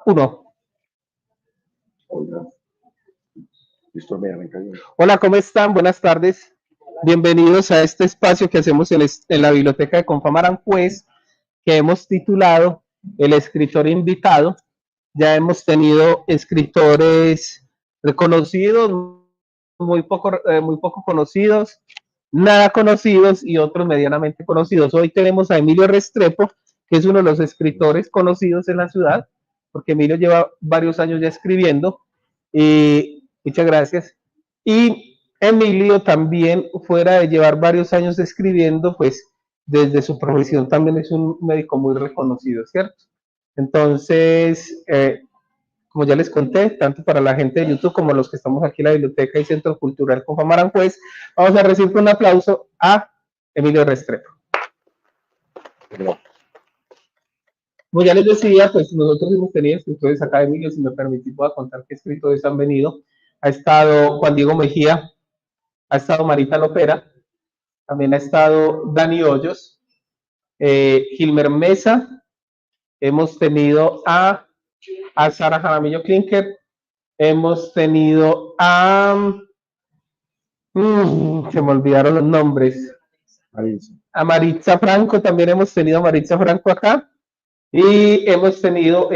Uno. Hola. Listo, me cayó. Hola, ¿cómo están? Buenas tardes. Bienvenidos a este espacio que hacemos en la biblioteca de Confam Aranjuez, que hemos titulado El escritor invitado. Ya hemos tenido escritores reconocidos, muy poco conocidos, nada conocidos y otros medianamente conocidos. Hoy tenemos a Emilio Restrepo, que es uno de los escritores conocidos en la ciudad, porque Emilio lleva varios años ya escribiendo. Muchas gracias. Y Emilio también, fuera de llevar varios años escribiendo, pues desde su profesión también es un médico muy reconocido, ¿cierto? Entonces, como ya les conté, tanto para la gente de YouTube como los que estamos aquí en la Biblioteca y Centro Cultural Confam Aranjuez, vamos a recibir con un aplauso a Emilio Restrepo. Como ya les decía, pues nosotros hemos tenido escritores acá. Emilio, si me permitís, voy a contar qué escritores han venido. Ha estado Juan Diego Mejía, ha estado Marita Lopera, también ha estado Dani Hoyos, Gilmer Mesa, hemos tenido a Sara Jaramillo Klinker, hemos tenido se me olvidaron los nombres, a Maritza Franco, también hemos tenido a Maritza Franco acá, y hemos tenido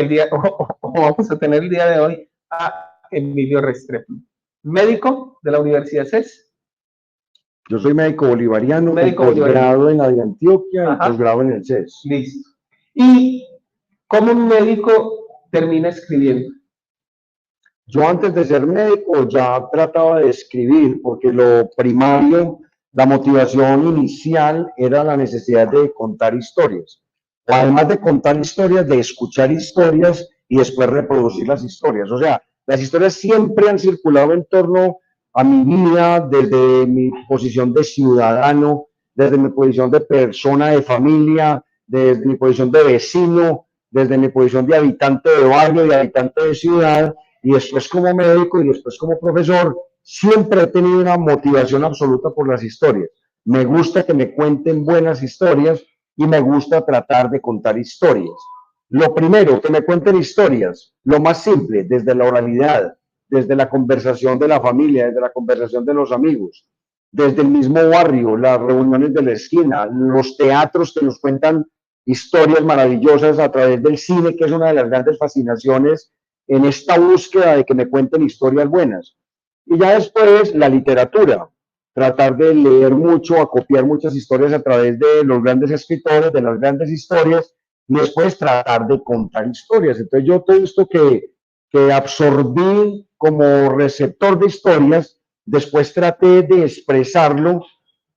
vamos a tener el día de hoy a Emilio Restrepo, médico de la Universidad CES. Yo soy médico bolivariano, con posgrado en la de Antioquia y posgrado en el CES. Listo. ¿Y cómo un médico termina escribiendo? Yo antes de ser médico ya trataba de escribir, porque lo primario, la motivación inicial era la necesidad de contar historias. Además de contar historias, de escuchar historias y después reproducir las historias. O sea, las historias siempre han circulado en torno a mi vida, desde mi posición de ciudadano, desde mi posición de persona de familia, desde mi posición de vecino, desde mi posición de habitante de barrio, de habitante de ciudad, y después como médico y después como profesor. Siempre he tenido una motivación absoluta por las historias. Me gusta que me cuenten buenas historias y me gusta tratar de contar historias. Lo primero, que me cuenten historias, lo más simple, desde la oralidad, desde la conversación de la familia, desde la conversación de los amigos, desde el mismo barrio, las reuniones de la esquina, los teatros que nos cuentan historias maravillosas a través del cine, que es una de las grandes fascinaciones en esta búsqueda de que me cuenten historias buenas. Y ya después la literatura, tratar de leer mucho, acopiar muchas historias a través de los grandes escritores, de las grandes historias, y después tratar de contar historias. Entonces yo todo esto que absorbí como receptor de historias, después traté de expresarlo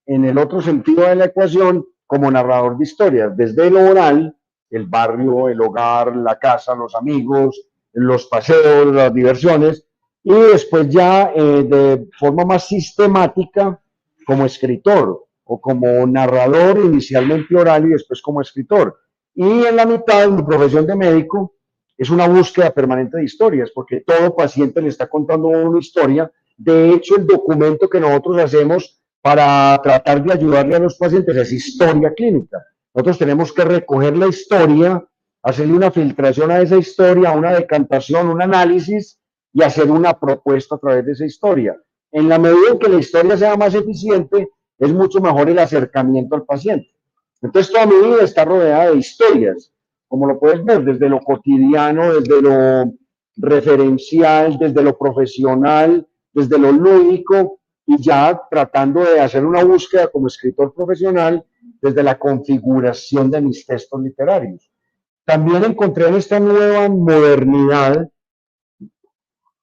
en el otro sentido de la ecuación como narrador de historias, desde lo oral, el barrio, el hogar, la casa, los amigos, los paseos, las diversiones, y después ya de forma más sistemática como escritor o como narrador, inicialmente oral y después como escritor. Y en la mitad, mi profesión de médico es una búsqueda permanente de historias, porque todo paciente le está contando una historia. De hecho, el documento que nosotros hacemos para tratar de ayudarle a los pacientes es historia clínica. Nosotros tenemos que recoger la historia, hacerle una filtración a esa historia, una decantación, un análisis y hacer una propuesta a través de esa historia. En la medida en que la historia sea más eficiente, es mucho mejor el acercamiento al paciente. Entonces, toda mi vida está rodeada de historias, como lo puedes ver, desde lo cotidiano, desde lo referencial, desde lo profesional, desde lo lúdico, y ya tratando de hacer una búsqueda como escritor profesional desde la configuración de mis textos literarios. También encontré en esta nueva modernidad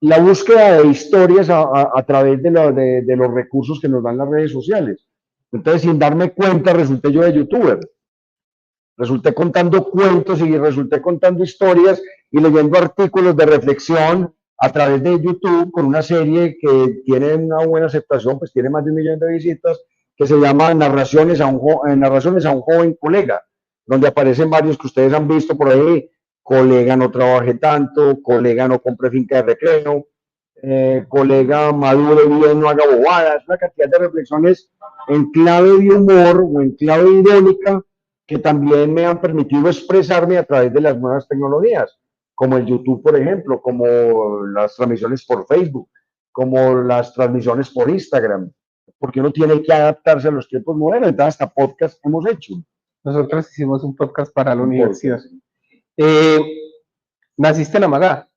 la búsqueda de historias a través de los recursos que nos dan las redes sociales. Entonces, sin darme cuenta, resulté yo de youtuber. Resulté contando cuentos y resulté contando historias y leyendo artículos de reflexión a través de YouTube con una serie que tiene una buena aceptación, pues tiene más de 1 millón de visitas, que se llama Narraciones a un joven colega, donde aparecen varios que ustedes han visto por ahí: colega no trabaje tanto, colega no compre finca de recreo, colega madure bien, no haga bobadas, una cantidad de reflexiones en clave de humor o en clave irónica que también me han permitido expresarme a través de las nuevas tecnologías, como el YouTube, por ejemplo, como las transmisiones por Facebook, como las transmisiones por Instagram, porque uno tiene que adaptarse a los tiempos modernos. Entonces, hasta podcast hemos hecho. Nosotros hicimos un podcast para la Un universidad. podcast. ¿Naciste en Amagá?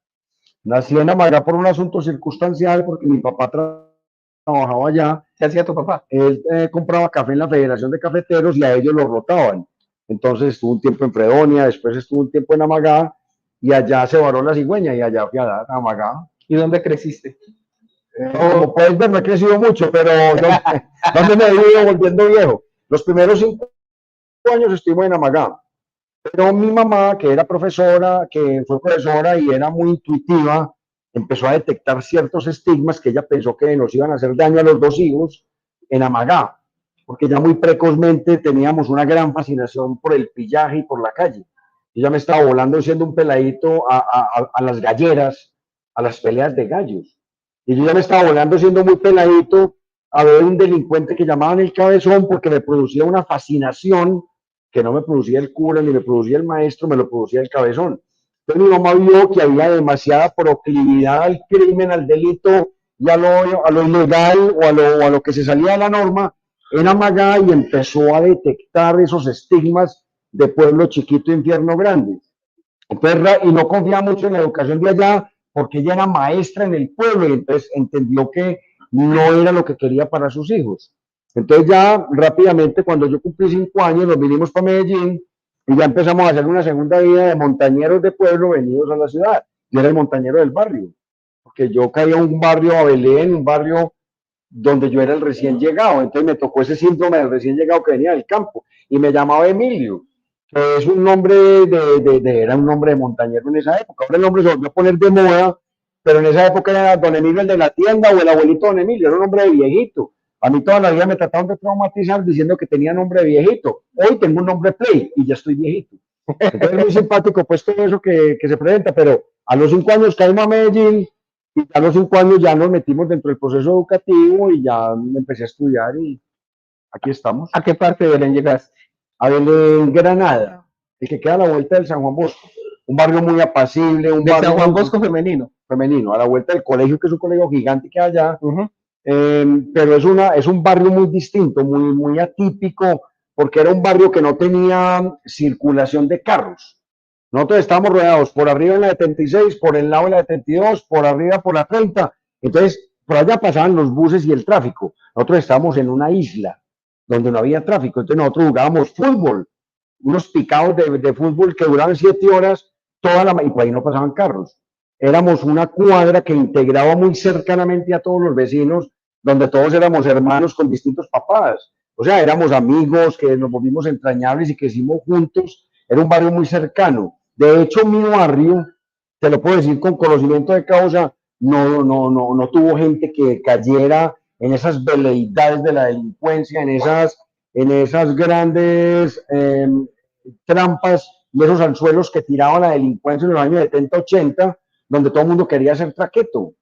Nací en Amagá por un asunto circunstancial, porque mi papá trabajaba allá. ¿Qué hacía tu papá? Él compraba café en la Federación de Cafeteros y a ellos lo rotaban. Entonces estuvo un tiempo en Fredonia, después estuvo un tiempo en Amagá y allá se varó la cigüeña y allá fui a dar a Amagá. ¿Y dónde creciste? Como puedes ver, no he crecido mucho, pero ¿dónde me he ido volviendo viejo? Los primeros 5 años estuvimos en Amagá, pero mi mamá, que era profesora, que fue profesora y era muy intuitiva, empezó a detectar ciertos estigmas que ella pensó que nos iban a hacer daño a los 2 hijos en Amagá, porque ya muy precozmente teníamos una gran fascinación por el pillaje y por la calle. Yo ya me estaba volando siendo un peladito a las galleras, a las peleas de gallos. Y yo ya me estaba volando siendo muy peladito a ver un delincuente que llamaban el Cabezón porque me producía una fascinación que no me producía el cura ni me producía el maestro, me lo producía el Cabezón. Entonces mi mamá vio que había demasiada proclividad al crimen, al delito y a lo ilegal o a lo que se salía de la norma en Amagá y empezó a detectar esos estigmas de pueblo chiquito, infierno grande. Entonces, y no confía mucho en la educación de allá porque ella era maestra en el pueblo y entonces entendió que no era lo que quería para sus hijos. Entonces ya rápidamente, cuando yo cumplí 5 años, nos vinimos para Medellín y ya empezamos a hacer una segunda vida de montañeros de pueblo venidos a la ciudad. Yo era el montañero del barrio, porque yo caía en un barrio a Belén, un barrio donde yo era el recién llegado. Entonces me tocó ese síndrome del recién llegado que venía del campo y me llamaba Emilio, que es un nombre era un nombre de montañero en esa época. Ahora el nombre se volvió a poner de moda, pero en esa época era don Emilio el de la tienda o el abuelito don Emilio, era un nombre de viejito. A mí toda la vida me trataron de traumatizar diciendo que tenía nombre de viejito. Hoy tengo un nombre play y ya estoy viejito. Entonces es muy simpático pues todo eso que se presenta, pero a los 5 años caímos a Medellín y a los 5 años ya nos metimos dentro del proceso educativo y ya empecé a estudiar y aquí estamos. ¿A qué parte de Belén llegaste? A Belén, Granada, el que queda a la vuelta del San Juan Bosco. Un barrio muy apacible, un De barrio San Juan Bosco femenino. Femenino, a la vuelta del colegio, que es un colegio gigante que hay allá. Pero es un barrio muy distinto, muy atípico, porque era un barrio que no tenía circulación de carros. Nosotros estábamos rodeados por arriba en la 76, por el lado de la 72, por arriba por la 30. Entonces, por allá pasaban los buses y el tráfico. Nosotros estábamos en una isla donde no había tráfico. Entonces, nosotros jugábamos fútbol, unos picados de fútbol que duraban 7 horas, y por ahí no pasaban carros. Éramos una cuadra que integraba muy cercanamente a todos los vecinos, donde todos éramos hermanos con distintos papás. O sea, éramos amigos que nos volvimos entrañables y que hicimos juntos. Era un barrio muy cercano. De hecho, mi barrio, te lo puedo decir con conocimiento de causa, no tuvo gente que cayera en esas veleidades de la delincuencia, en esas grandes trampas y esos anzuelos que tiraba la delincuencia en los años 70, 80, donde todo el mundo quería hacer traqueto,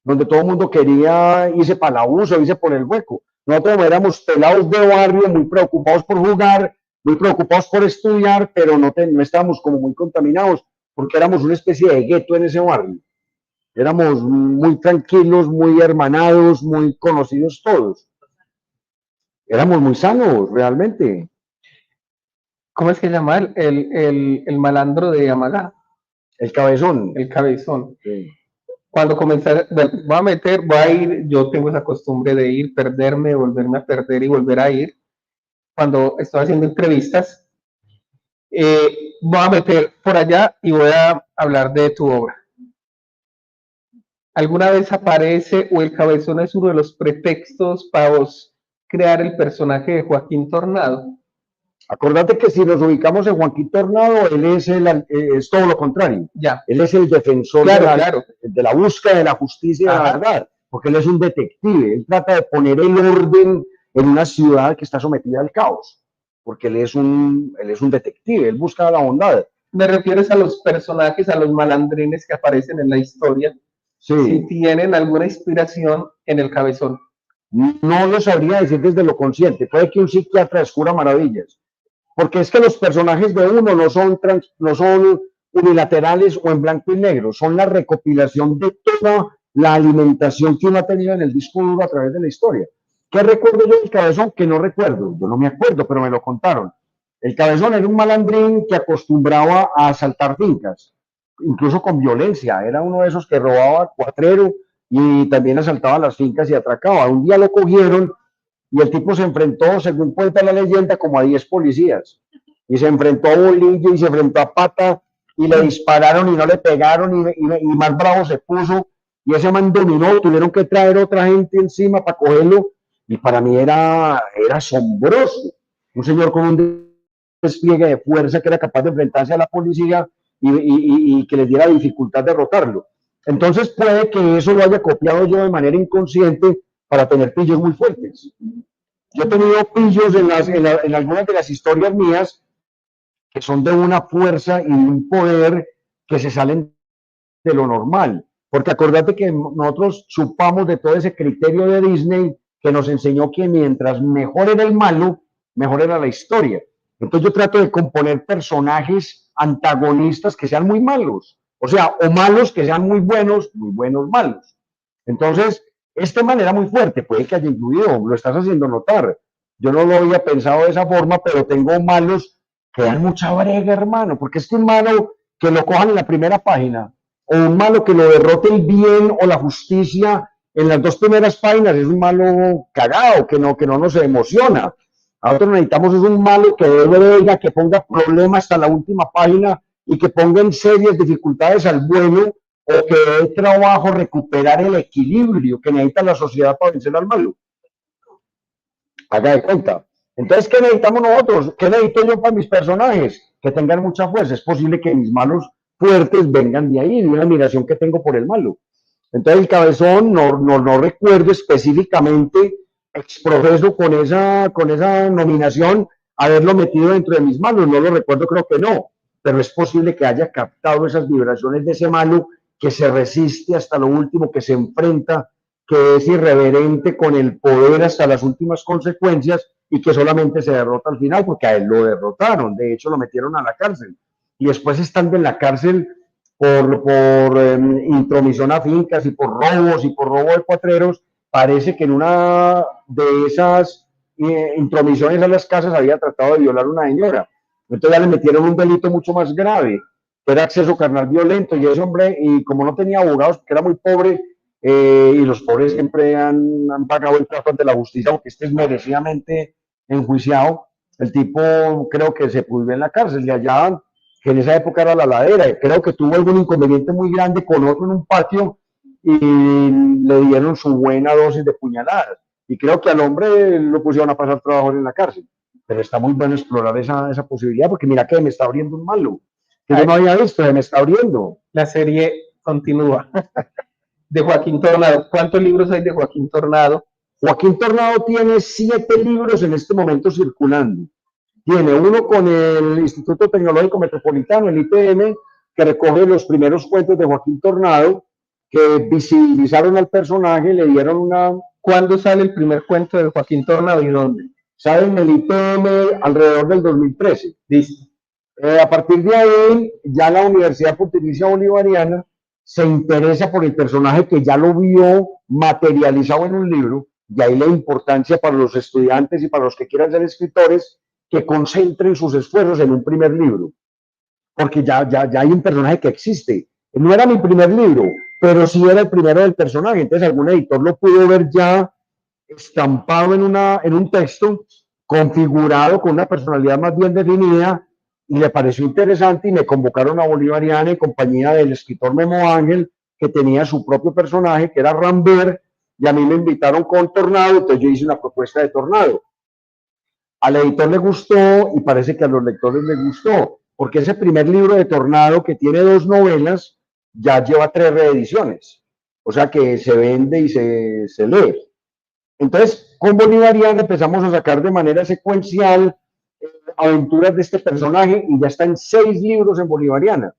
donde todo el mundo quería irse para la uso, irse por el hueco. Nosotros éramos pelados de barrio, muy preocupados por jugar, muy preocupados por estudiar, pero no estábamos como muy contaminados, porque éramos una especie de gueto en ese barrio. Éramos muy tranquilos, muy hermanados, muy conocidos todos. Éramos muy sanos, realmente. ¿Cómo es que se llama el malandro de Amagá? El Cabezón. El Cabezón. Sí. Cuando comencé, voy a ir, yo tengo esa costumbre de ir, perderme, volverme a perder y volver a ir. Cuando estoy haciendo entrevistas, voy a meter por allá y voy a hablar de tu obra. ¿Alguna vez aparece o el Cabezón es uno de los pretextos para vos crear el personaje de Joaquín Tornado? Acordate que si nos ubicamos en Joaquín Tornado, él es todo lo contrario. Ya. Él es el defensor de la búsqueda de la justicia y de la verdad, porque él es un detective. Él trata de poner el orden en una ciudad que está sometida al caos, porque él es un detective, él busca la bondad. Me refieres a los personajes, a los malandrines que aparecen en la historia. Sí. Si tienen alguna inspiración en el Cabezón. No lo sabría decir desde lo consciente. Puede que un psiquiatra descubra maravillas. Porque es que los personajes de uno no son unilaterales o en blanco y negro, son la recopilación de toda la alimentación que uno ha tenido en el disco duro a través de la historia. ¿Qué recuerdo yo del Cabezón? Que no recuerdo, yo no me acuerdo, pero me lo contaron. El Cabezón era un malandrín que acostumbraba a asaltar fincas, incluso con violencia, era uno de esos que robaba cuatrero y también asaltaba las fincas y atracaba. Un día lo cogieron y el tipo se enfrentó, según cuenta la leyenda, como a 10 policías. Y se enfrentó a Bolillo y se enfrentó a Pata y le dispararon y no le pegaron y más bravo se puso. Y ese man dominó, tuvieron que traer otra gente encima para cogerlo. Y para mí era asombroso. Un señor con un despliegue de fuerza que era capaz de enfrentarse a la policía y que les diera dificultad derrotarlo. Entonces puede que eso lo haya copiado yo de manera inconsciente para tener pillos muy fuertes. Yo he tenido pillos en algunas de las historias mías que son de una fuerza y de un poder que se salen de lo normal. Porque acordate que nosotros chupamos de todo ese criterio de Disney que nos enseñó que mientras mejor era el malo, mejor era la historia. Entonces yo trato de componer personajes antagonistas que sean muy malos. O sea, o malos que sean muy buenos, malos. Entonces, esta manera muy fuerte, puede que haya influido, lo estás haciendo notar. Yo no lo había pensado de esa forma, pero tengo malos que dan mucha brega, hermano, porque es que un malo que lo cojan en la primera página, o un malo que lo derrote el bien o la justicia en las dos primeras páginas, es un malo cagado, que no nos emociona. Nosotros necesitamos es un malo que dé brega, que ponga problemas hasta la última página y que ponga en serias dificultades al bueno, o que dé trabajo recuperar el equilibrio que necesita la sociedad para vencer al malo. Haga de cuenta. Entonces, ¿qué necesitamos nosotros? ¿Qué necesito yo para mis personajes? Que tengan mucha fuerza. Es posible que mis malos fuertes vengan de ahí, de una admiración que tengo por el malo. Entonces, el Cabezón no recuerdo específicamente, exprofeso con esa nominación, haberlo metido dentro de mis malos. No lo recuerdo, creo que no. Pero es posible que haya captado esas vibraciones de ese malo que se resiste hasta lo último, que se enfrenta, que es irreverente con el poder hasta las últimas consecuencias y que solamente se derrota al final, porque a él lo derrotaron, de hecho lo metieron a la cárcel. Y después estando en la cárcel por intromisión a fincas y por robos y por robo de cuatreros, parece que en una de esas intromisiones a las casas había tratado de violar a una señora. Entonces ya le metieron un delito mucho más grave, que era acceso carnal violento, y ese hombre, y como no tenía abogados, porque era muy pobre, y los pobres siempre han pagado el trato ante la justicia, porque este es merecidamente enjuiciado, el tipo creo que se pudrió en la cárcel, y allá, que en esa época era la ladera, creo que tuvo algún inconveniente muy grande con otro en un patio, y le dieron su buena dosis de puñaladas, y creo que al hombre lo pusieron a pasar trabajo en la cárcel. Pero está muy bueno explorar esa posibilidad, porque mira que me está abriendo un malo, que yo no había visto, me está abriendo. La serie continúa. De Joaquín Tornado. ¿Cuántos libros hay de Joaquín Tornado? Joaquín Tornado tiene 7 libros en este momento circulando. Tiene uno con el Instituto Tecnológico Metropolitano, el ITM, que recoge los primeros cuentos de Joaquín Tornado, que visibilizaron al personaje, le dieron una... ¿Cuándo sale el primer cuento de Joaquín Tornado y dónde? Sale en el ITM alrededor del 2013. Listo. A partir de ahí, ya la Universidad Pontificia Bolivariana se interesa por el personaje que ya lo vio materializado en un libro, y ahí la importancia para los estudiantes y para los que quieran ser escritores que concentren sus esfuerzos en un primer libro, porque ya hay un personaje que existe. No era mi primer libro, pero sí era el primero del personaje, entonces algún editor lo pudo ver ya estampado en un texto, configurado con una personalidad más bien definida, y le pareció interesante y me convocaron a Bolivariana en compañía del escritor Memo Ángel, que tenía su propio personaje, que era Rambert, y a mí me invitaron con Tornado, entonces yo hice una propuesta de Tornado. Al editor le gustó y parece que a los lectores les gustó, porque ese primer libro de Tornado, que tiene 2 novelas, ya lleva 3 reediciones, o sea que se vende y se lee. Entonces, con Bolivariana empezamos a sacar de manera secuencial aventuras de este personaje, y ya está en 6 libros en Bolivariana.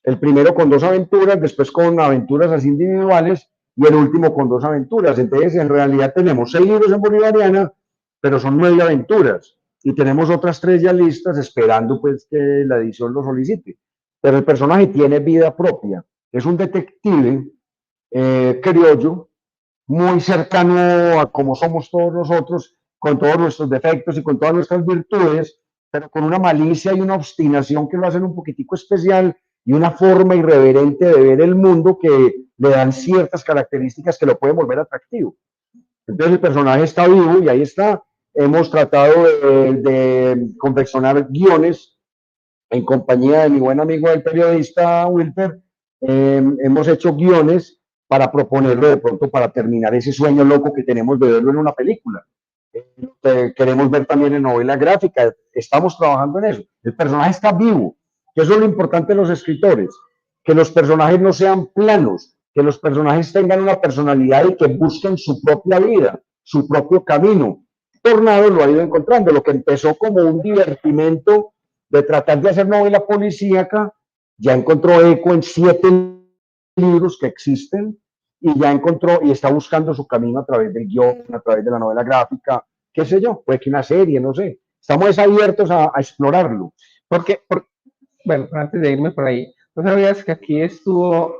El primero con 2 aventuras, después con aventuras así individuales, y el último con 2 aventuras. Entonces, en realidad tenemos 6 libros en Bolivariana, pero son 9 aventuras, y tenemos otras 3 ya listas esperando pues que la edición lo solicite. pero el personaje tiene vida propia. Es un detective criollo, muy cercano a como somos todos nosotros, con todos nuestros defectos y con todas nuestras virtudes, pero con una malicia y una obstinación que lo hacen un poquitico especial y una forma irreverente de ver el mundo que le dan ciertas características que lo pueden volver atractivo. Entonces el personaje está vivo y ahí está. Hemos tratado de confeccionar guiones en compañía de mi buen amigo el periodista Wilper. Hemos hecho guiones para proponerlo de pronto para terminar ese sueño loco que tenemos de verlo en una película. Queremos ver también en novela gráfica, estamos trabajando en eso. El personaje está vivo, que eso es lo importante de los escritores, que los personajes no sean planos, que los personajes tengan una personalidad y que busquen su propia vida, su propio camino. Tornado lo ha ido encontrando, lo que empezó como un divertimento de tratar de hacer novela policíaca, ya encontró eco en 7 libros que existen y ya encontró y está buscando su camino a través del guión, a través de la novela gráfica, qué sé yo, puede que una serie, no sé. Estamos abiertos a explorarlo. Bueno, antes de irme por ahí, ¿no sabías que aquí estuvo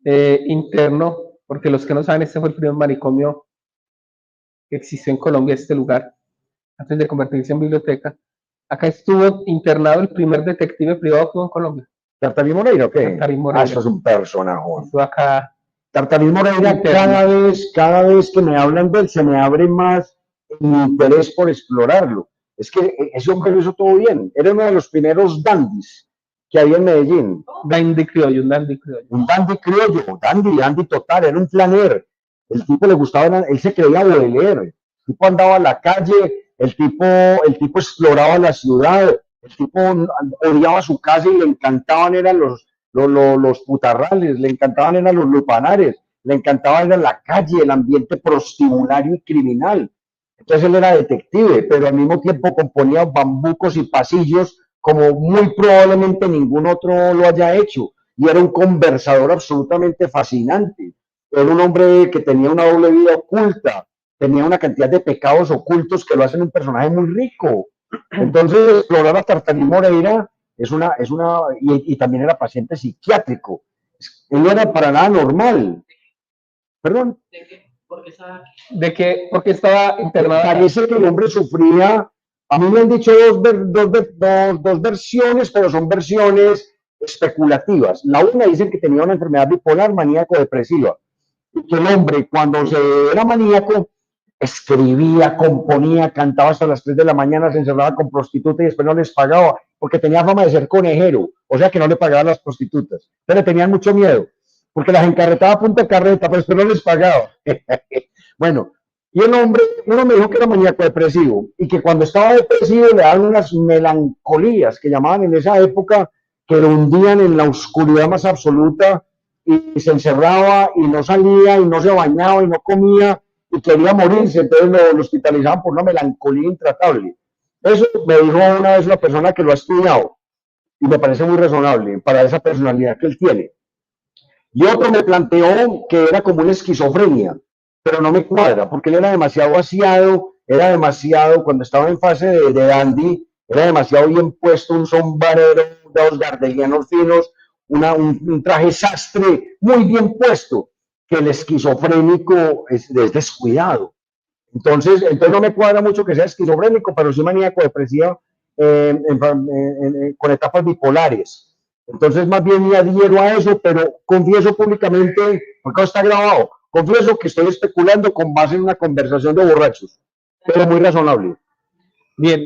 interno? Porque los que no saben, este fue el primer manicomio que existió en Colombia, este lugar, antes de convertirse en biblioteca. Acá estuvo internado el primer detective privado que hubo en Colombia. ¿Tartarín Moreira o qué? Tartarín Moreira. Esto es un personaje. Estuvo acá. Tartarín Moreira, interno. cada vez que me hablan de él, se me abre más mi interés por explorarlo. Es que ese hombre lo hizo todo bien. Era uno de los primeros dandies que había en Medellín. Dandy criollo, un dandy criollo. Un dandy criollo, dandy total, era un flaner. El tipo le gustaba, él se creía Baudelaire. El tipo andaba a la calle, el tipo exploraba la ciudad, el tipo odiaba su casa y le encantaban eran los putarrales, le encantaban eran los lupanares, le encantaba era la calle, el ambiente prostibulario y criminal. Entonces él era detective, pero al mismo tiempo componía bambucos y pasillos como muy probablemente ningún otro lo haya hecho. Y era un conversador absolutamente fascinante. Era un hombre que tenía una doble vida oculta, tenía una cantidad de pecados ocultos que lo hacen un personaje muy rico. Entonces, explorar a Tartarín Moreira y también era paciente psiquiátrico. Él no era para nada normal. Perdón. Porque estaba internado. Parece que el hombre sufría, a mí me han dicho dos versiones, pero son versiones especulativas. La una dicen que tenía una enfermedad bipolar maníaco-depresiva. Y que el hombre, cuando se era maníaco, escribía, componía, cantaba hasta las 3 de la mañana, se encerraba con prostitutas y después no les pagaba, porque tenía fama de ser conejero, o sea que no le pagaban las prostitutas. Pero le tenían mucho miedo, porque las encarretaba a punta de carreta, pero después no les pagaba. Bueno, y el hombre, uno me dijo que era maníaco depresivo, y que cuando estaba depresivo le daban unas melancolías que llamaban en esa época, que lo hundían en la oscuridad más absoluta, y se encerraba y no salía y no se bañaba y no comía y quería morirse, entonces lo hospitalizaban por una melancolía intratable. Eso me dijo una vez una persona que lo ha estudiado y me parece muy razonable para esa personalidad que él tiene. Y otro me planteó que era como una esquizofrenia, pero no me cuadra porque él era demasiado aseado, era demasiado, cuando estaba en fase de dandy, era demasiado bien puesto, un sombrero, dos gardelianos finos, un traje sastre muy bien puesto, que el esquizofrénico es descuidado. Entonces no me cuadra mucho que sea esquizofrénico, pero sí maníaco depresivo con etapas bipolares. Entonces más bien me adhiero a eso, pero confieso públicamente, porque está grabado, confieso que estoy especulando con base en una conversación de borrachos, pero muy razonable. Bien,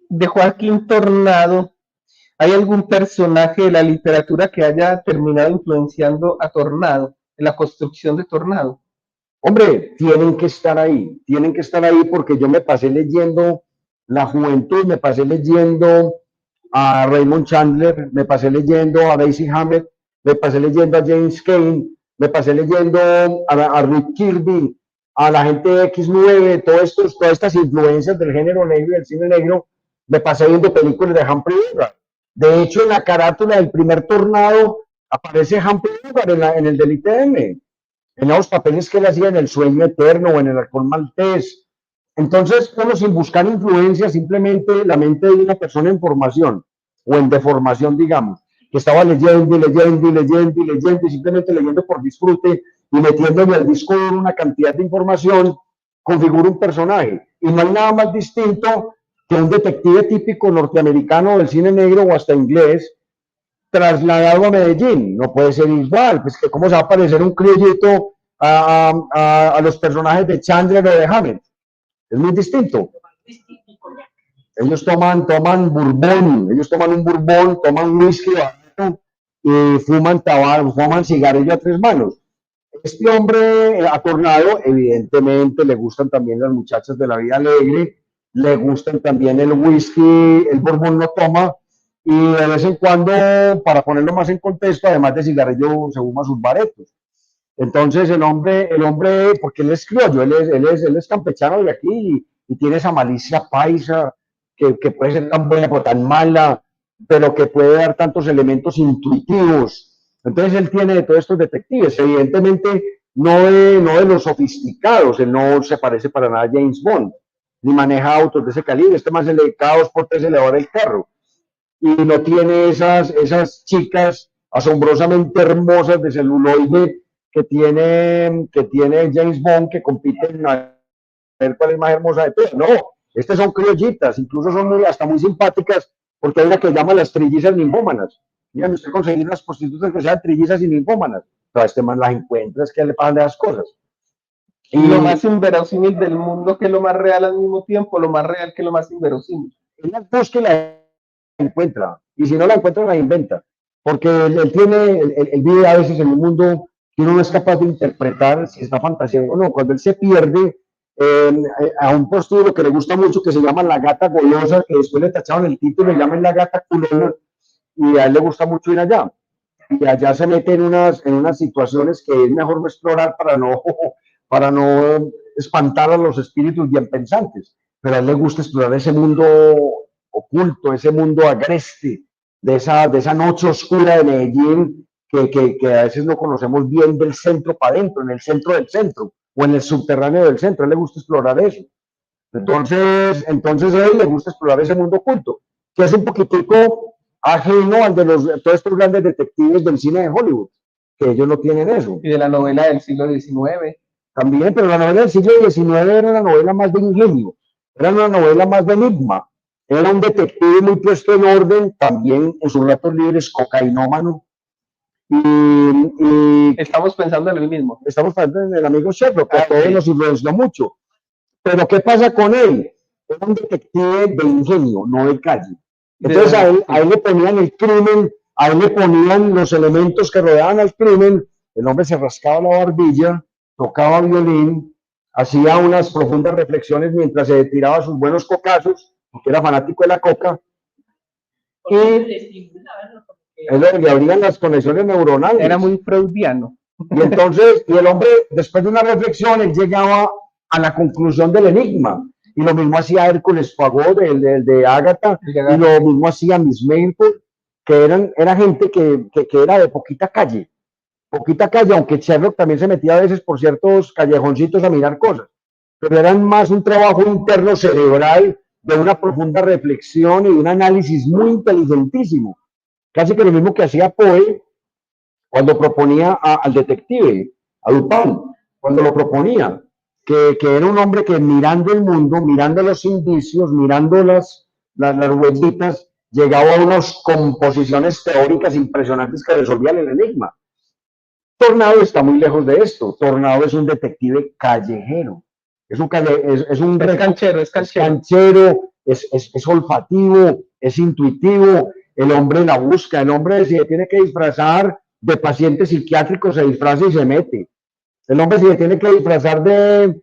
de Joaquín Tornado, ¿hay algún personaje de la literatura que haya terminado influenciando a Tornado, en la construcción de Tornado? Hombre, tienen que estar ahí porque yo me pasé leyendo La Juventud, me pasé leyendo a Raymond Chandler, me pasé leyendo a Daisy Hammett, me pasé leyendo a James Cain, me pasé leyendo a Rick Kirby, a la gente de X9, todas estas influencias del género negro y del cine negro, me pasé viendo películas de Humphrey Bogart. De hecho, en la carátula del primer Tornado aparece Humphrey Bogart en el del ITM, en los papeles que él hacía en El Sueño Eterno o en El Halcón Maltés. Entonces, uno sin buscar influencia, simplemente la mente de una persona en formación o en deformación, digamos, que estaba leyendo y leyendo y leyendo y leyendo y simplemente leyendo por disfrute y metiéndole al disco duro una cantidad de información, configura un personaje. Y no hay nada más distinto que un detective típico norteamericano del cine negro o hasta inglés trasladado a Medellín. No puede ser igual, pues que cómo se va a parecer un criollito a los personajes de Chandler o de Hammett. Es muy distinto. Ellos toman bourbon, ellos toman un bourbon, toman whisky y fuman tabaco, fuman cigarrillo a tres manos. Este hombre atornado, evidentemente, le gustan también las muchachas de la vida alegre, le gustan también el whisky, el bourbon no toma, y de vez en cuando, para ponerlo más en contexto, además de cigarrillo, se fuma sus baretos. Entonces el hombre, porque él es criollo, él es campechano de aquí y tiene esa malicia paisa que puede ser tan buena o tan mala, pero que puede dar tantos elementos intuitivos. Entonces él tiene de todos estos detectives, evidentemente no de los sofisticados, él no se parece para nada a James Bond, ni maneja autos de ese calibre, este más se le cada 2x3 se le va el carro, y no tiene esas chicas asombrosamente hermosas de celuloide que tiene James Bond, que compiten a ver cuál es más hermosa de todas. No, estas son criollitas, incluso son hasta muy simpáticas, porque hay una que llama las trillizas ninfómanas. Miren, usted conseguir unas prostitutas que sean trillizas y ninfómanas, pero a este man las encuentra, es que le pasan de las cosas. Y lo más inverosímil del mundo, que es lo más real al mismo tiempo, lo más real que lo más inverosímil. Él las busca y la encuentra, y si no la encuentra, la inventa, porque él vive a veces en un mundo que uno no es capaz de interpretar si está fantaseando o no. Cuando él se pierde a un prostíbulo que le gusta mucho, que se llama La Gata Golosa, que después le tacharon el título, le llaman La Gata Culona, y a él le gusta mucho ir allá. Y allá se mete en unas situaciones que es mejor no explorar para no espantar a los espíritus bien pensantes. Pero a él le gusta explorar ese mundo oculto, ese mundo agreste, de esa noche oscura de Medellín que a veces no conocemos bien del centro para adentro, en el centro del centro o en el subterráneo del centro. A él le gusta explorar eso. Entonces a él le gusta explorar ese mundo oculto, que es un poquitico ajeno al de todos estos grandes detectives del cine de Hollywood, que ellos no tienen eso. Y de la novela del siglo XIX. También, pero la novela del siglo XIX era una novela más de ingenio, era una novela más de enigma. Era un detective muy puesto en orden, también en sus ratos libres, cocainómano. Estamos pensando en el mismo. Estamos pensando en el amigo Sherlock, que a todos nos influenció mucho. Pero ¿qué pasa con él? Era un detective de ingenio, no de calle. Entonces a él le ponían el crimen, a él le ponían los elementos que rodeaban al crimen. El hombre se rascaba la barbilla, tocaba violín, hacía unas profundas reflexiones mientras se tiraba sus buenos cocazos, porque era fanático de la coca. Y le abrían las conexiones neuronales. Era muy freudiano. Y entonces, el hombre, después de una reflexión, él llegaba a la conclusión del enigma. Y lo mismo hacía Hércules Poirot, el de Ágata, y lo mismo hacía Miss Maple, que era gente que era de poquita calle, aunque Sherlock también se metía a veces por ciertos callejoncitos a mirar cosas, pero eran más un trabajo interno cerebral de una profunda reflexión y un análisis muy inteligentísimo, casi que lo mismo que hacía Poe cuando proponía al detective, a Lupin, cuando lo proponía, que era un hombre que mirando el mundo, mirando los indicios, mirando las huellitas, llegaba a unas composiciones teóricas impresionantes que resolvían el enigma. Tornado está muy lejos de esto. Tornado es un detective callejero. Es canchero, es olfativo, es intuitivo. El hombre la busca, el hombre si se tiene que disfrazar de paciente psiquiátrico se disfraza y se mete. El hombre si se tiene que disfrazar de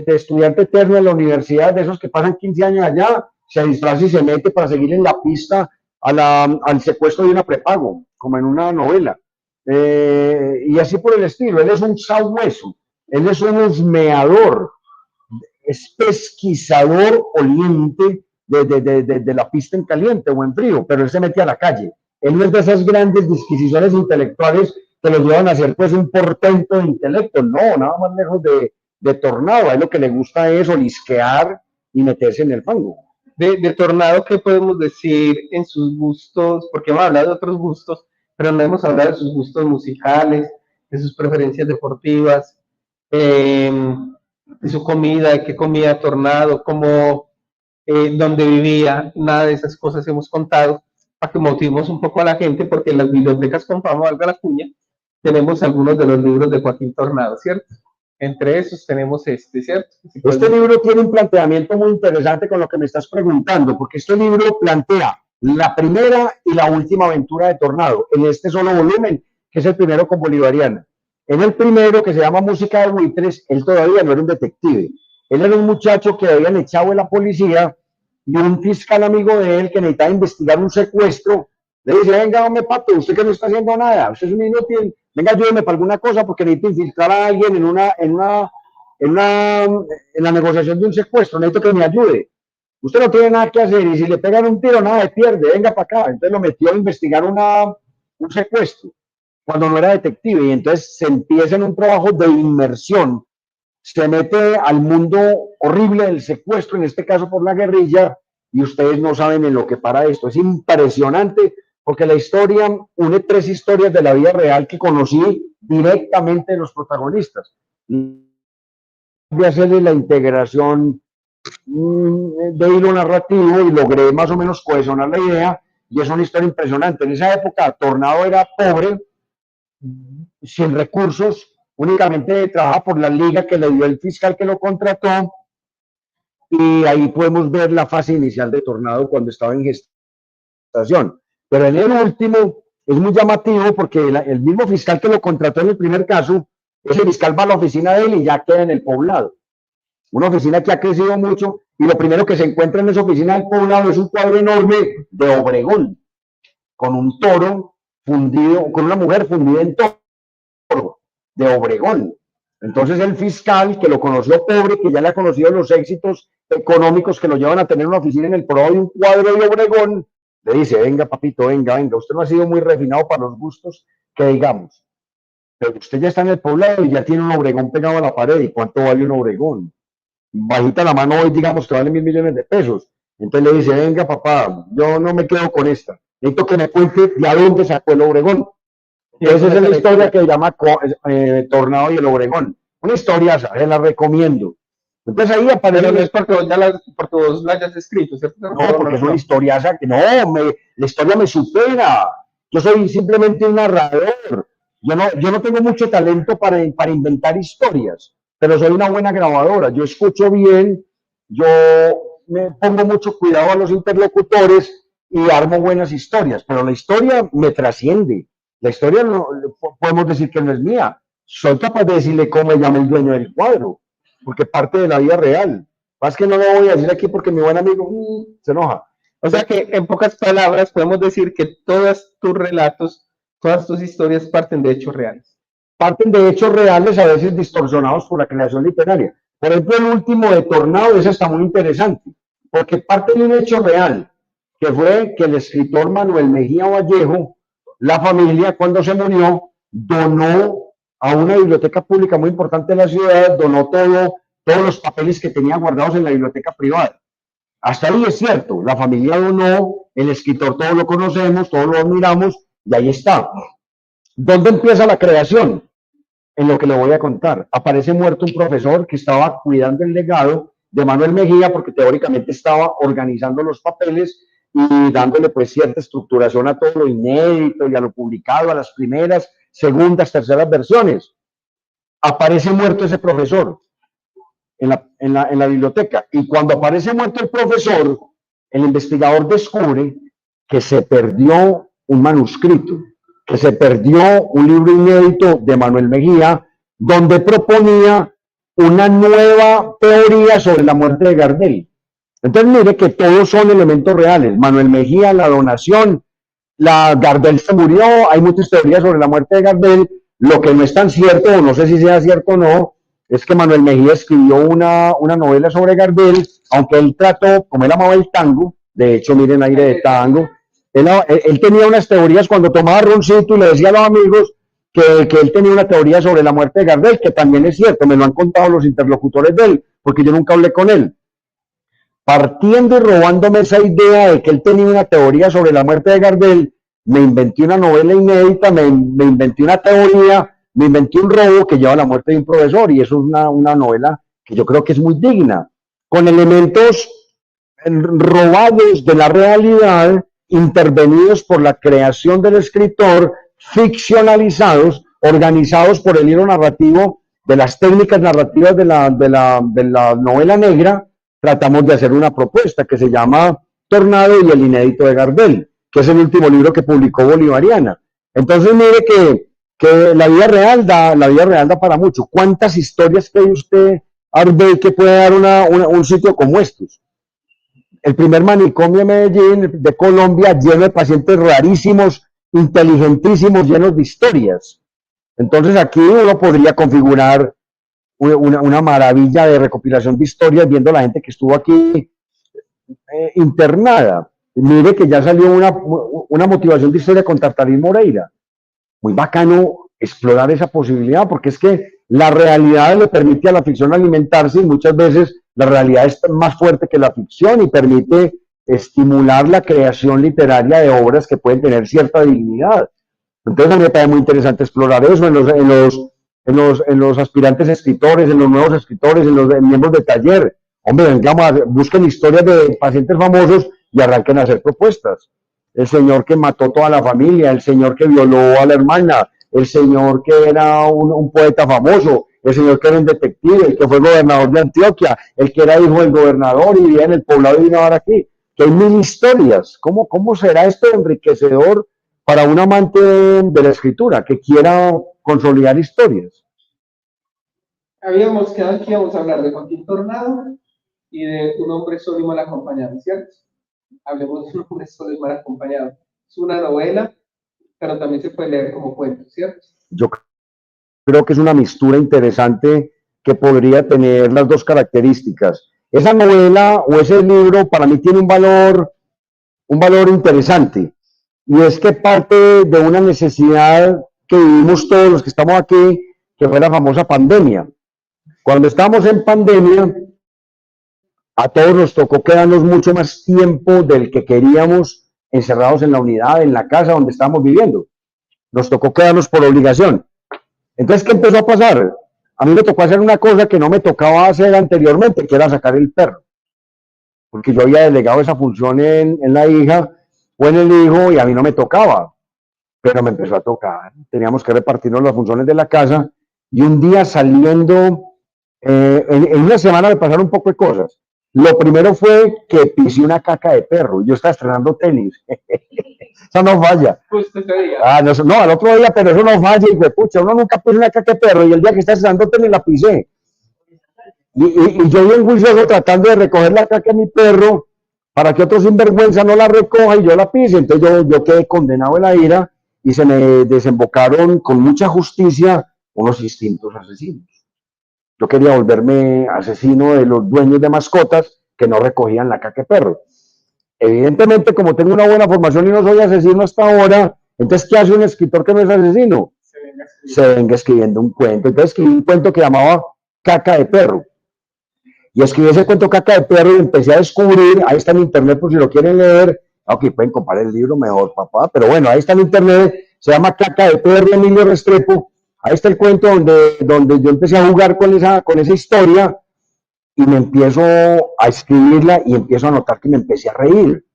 estudiante eterno en la universidad, de esos que pasan 15 años allá, se disfraza y se mete para seguir en la pista al secuestro de una prepago, como en una novela. Y así por el estilo. Él es un sabueso, él es un husmeador, es pesquisador oliente de la pista en caliente o en frío, pero él se mete a la calle. Él no es de esas grandes disquisiciones intelectuales que lo llevan a ser pues un portento de intelecto, no, nada más lejos de Tornado. A él lo que le gusta es olisquear y meterse en el fango. de Tornado, ¿qué podemos decir en sus gustos? Porque hemos hablado de otros gustos, pero no hemos hablado de sus gustos musicales, de sus preferencias deportivas, de su comida, de qué comía Tornado, cómo, dónde vivía, nada de esas cosas hemos contado, para que motivemos un poco a la gente, porque en las bibliotecas con fama, valga la cuña, tenemos algunos de los libros de Joaquín Tornado, ¿cierto? Entre esos tenemos este, ¿cierto? Si Este podemos... libro tiene un planteamiento muy interesante con lo que me estás preguntando, porque este libro plantea la primera y la última aventura de Tornado en este solo volumen, que es el primero con Bolivariana. En el primero, que se llama Música de Buitres, él todavía no era un detective. Él era un muchacho que habían echado de la policía y un fiscal amigo de él que necesitaba investigar un secuestro. Le dice, venga, hombre, pato, usted que no está haciendo nada, usted es un inútil, venga, ayúdeme para alguna cosa porque necesito infiltrar a alguien en la negociación de un secuestro, necesito que me ayude. Usted no tiene nada que hacer y si le pegan un tiro, nada de pierde, venga para acá. Entonces lo metió a investigar un secuestro cuando no era detective y entonces se empieza en un trabajo de inmersión, se mete al mundo horrible del secuestro, en este caso por la guerrilla, y ustedes no saben en lo que para esto. Es impresionante porque la historia une tres historias de la vida real que conocí directamente de los protagonistas. De hacerle la integración de hilo narrativo y logré más o menos cohesionar la idea y es una historia impresionante. En esa época Tornado era pobre, sin recursos, únicamente trabajaba por la liga que le dio el fiscal que lo contrató y ahí podemos ver la fase inicial de Tornado cuando estaba en gestación. Pero en el último es muy llamativo porque el mismo fiscal que lo contrató en el primer caso, ese fiscal va a la oficina de él y ya queda en el poblado. Una oficina que ha crecido mucho y lo primero que se encuentra en esa oficina del poblado es un cuadro enorme de Obregón, con un toro fundido, con una mujer fundida en toro, de Obregón. Entonces el fiscal, que lo conoció pobre, que ya le ha conocido los éxitos económicos que lo llevan a tener una oficina en el poblado y un cuadro de Obregón, le dice, venga papito, venga, venga, usted no ha sido muy refinado para los gustos que digamos, pero usted ya está en el poblado y ya tiene un Obregón pegado a la pared, ¿y cuánto vale un Obregón? Bajita la mano hoy, digamos que vale 1.000 millones de pesos. Entonces le dice, venga papá, yo no me quedo con esta. Necesito que me cuente de a dónde sacó el Obregón. Esa es la historia que llama Tornado y el Obregón. Una historia, se la recomiendo. Entonces ahí aparece... Pero no es porque vos, porque vos la hayas escrito, ¿cierto? No, porque es una historia, que no, la historia me supera. Yo soy simplemente un narrador. Yo no tengo mucho talento para inventar historias, pero soy una buena grabadora. Yo escucho bien, yo me pongo mucho cuidado a los interlocutores y armo buenas historias, pero la historia me trasciende. La historia no, podemos decir que no es mía. Soy capaz de decirle cómo me llama el dueño del cuadro, porque parte de la vida real. Más que no lo voy a decir aquí porque mi buen amigo se enoja. O sea que en pocas palabras podemos decir que todos tus relatos, todas tus historias parten de hechos reales. Parten de hechos reales, a veces distorsionados por la creación literaria. Por ejemplo, el último de Tornado, ese está muy interesante, porque parte de un hecho real, que fue que el escritor Manuel Mejía Vallejo, la familia, cuando se murió, donó a una biblioteca pública muy importante de la ciudad, donó todos los papeles que tenía guardados en la biblioteca privada. Hasta ahí es cierto, la familia donó, el escritor todos lo conocemos, todos lo admiramos, y ahí está. ¿Dónde empieza la creación? En lo que le voy a contar. Aparece muerto un profesor que estaba cuidando el legado de Manuel Mejía porque teóricamente estaba organizando los papeles y dándole pues cierta estructuración a todo lo inédito y a lo publicado, a las primeras, segundas, terceras versiones. Aparece muerto ese profesor en la biblioteca y cuando aparece muerto el profesor, el investigador descubre que se perdió un manuscrito, que se perdió un libro inédito de Manuel Mejía, donde proponía una nueva teoría sobre la muerte de Gardel. Entonces mire que todos son elementos reales. Manuel Mejía, la donación, Gardel se murió, hay muchas teorías sobre la muerte de Gardel. Lo que no es tan cierto, o no sé si sea cierto o no, es que Manuel Mejía escribió una novela sobre Gardel, aunque él trató, como él amaba el tango, de hecho miren Aire de Tango, él tenía unas teorías cuando tomaba roncito y le decía a los amigos que él tenía una teoría sobre la muerte de Gardel, que también es cierto, me lo han contado los interlocutores de él, porque yo nunca hablé con él. partiendo y robándome esa idea de que él tenía una teoría sobre la muerte de Gardel, me inventé una novela inédita, me inventé una teoría, me inventé un robo que lleva a la muerte de un profesor, y eso es una novela que yo creo que es muy digna, con elementos robados de la realidad, intervenidos por la creación del escritor, ficcionalizados, organizados por el hilo narrativo de las técnicas narrativas de la novela negra. Tratamos de hacer una propuesta que se llama Tornado y el inédito de Gardel, que es el último libro que publicó Bolivariana. Entonces mire que la vida real da para mucho. ¿Cuántas historias cree usted, Arbey, que puede dar un sitio como estos? El primer manicomio de Medellín, de Colombia, lleno de pacientes rarísimos, inteligentísimos, llenos de historias. Entonces aquí uno podría configurar una maravilla de recopilación de historias viendo la gente que estuvo aquí internada. Mire que ya salió una motivación de historia con Tartarín Moreira. Muy bacano explorar esa posibilidad, porque es que la realidad le permite a la ficción alimentarse, y muchas veces la realidad es más fuerte que la ficción y permite estimular la creación literaria de obras que pueden tener cierta dignidad. Entonces a mí me parece muy interesante explorar eso en los aspirantes escritores, en los nuevos escritores, en los miembros de taller. Hombre, busquen historias de pacientes famosos y arranquen a hacer propuestas. El señor que mató toda la familia, el señor que violó a la hermana, el señor que era un poeta famoso, el señor que era un detective, el que fue gobernador de Antioquia, el que era hijo del gobernador y vivía en el poblado y vino ahora aquí. Que hay mil historias. ¿Cómo será esto enriquecedor para un amante de la escritura que quiera consolidar historias? Habíamos quedado que íbamos a hablar de Joaquín Tornado y de Un hombre solo y mal acompañado, ¿cierto? Hablemos de Un hombre solo y mal acompañado. Es una novela, pero también se puede leer como cuento, ¿cierto? Yo creo que es una mistura interesante que podría tener las dos características. Esa novela o ese libro para mí tiene un valor interesante, y es que parte de una necesidad que vivimos todos los que estamos aquí, que fue la famosa pandemia. Cuando estábamos en pandemia, a todos nos tocó quedarnos mucho más tiempo del que queríamos encerrados en la unidad, en la casa donde estábamos viviendo. Nos tocó quedarnos por obligación. Entonces, ¿qué empezó a pasar? A mí me tocó hacer una cosa que no me tocaba hacer anteriormente, que era sacar el perro. Porque yo había delegado esa función en la hija o en el hijo, y a mí no me tocaba. Pero me empezó a tocar. Teníamos que repartirnos las funciones de la casa, y un día saliendo, en una semana me pasaron un poco de cosas. Lo primero fue que pisé una caca de perro. Yo estaba estrenando tenis. Eso no falla. Justo ese día. No, al otro día, pero eso no falla. Y pucha, uno nunca pisa una caca de perro, y el día que está estrenando tenis la pisé. Y yo bien juicioso tratando de recoger la caca de mi perro para que otro sinvergüenza no la recoja y yo la pise. Entonces yo quedé condenado en la ira, y se me desembocaron con mucha justicia unos instintos asesinos. Yo quería volverme asesino de los dueños de mascotas que no recogían la caca de perro. Evidentemente, como tengo una buena formación y no soy asesino hasta ahora, entonces, ¿qué hace un escritor que no es asesino? Se venga escribiendo un cuento. Entonces escribí un cuento que llamaba Caca de Perro. Y escribí ese cuento Caca de Perro y empecé a descubrir, ahí está en internet por si lo quieren leer. Ok, pueden comprar el libro mejor, papá, pero bueno, ahí está en internet, se llama Caca de Perro, Emilio Restrepo. Ahí está el cuento donde yo empecé a jugar con esa historia, y me empiezo a escribirla y empiezo a notar que me empecé a reír.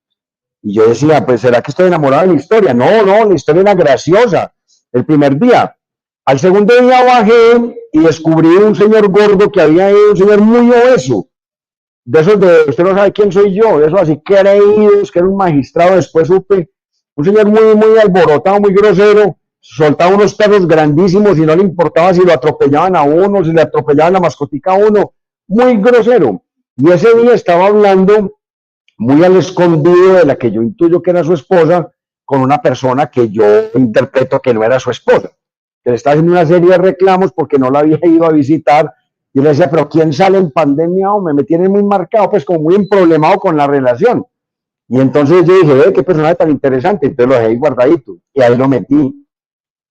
Y yo decía, pues, ¿será que estoy enamorado de la historia? No, la historia era graciosa el primer día. Al segundo día bajé y descubrí un señor gordo que había ido, un señor muy obeso, de esos de, usted no sabe quién soy yo, de esos así creídos, que era un magistrado. Después supe, un señor muy, muy alborotado, muy grosero, soltaba unos perros grandísimos y no le importaba si lo atropellaban a uno, si le atropellaban la mascotica a uno, muy grosero. Y ese día estaba hablando muy al escondido de la que yo intuyo que era su esposa, con una persona que yo interpreto que no era su esposa, que le estaba haciendo una serie de reclamos porque no la había ido a visitar. Y le decía, pero ¿quién sale en pandemia? Hombre, me tiene muy marcado, pues como muy emproblemado con la relación. Y entonces yo dije, qué personaje tan interesante. Entonces lo dejé ahí guardadito y ahí lo metí.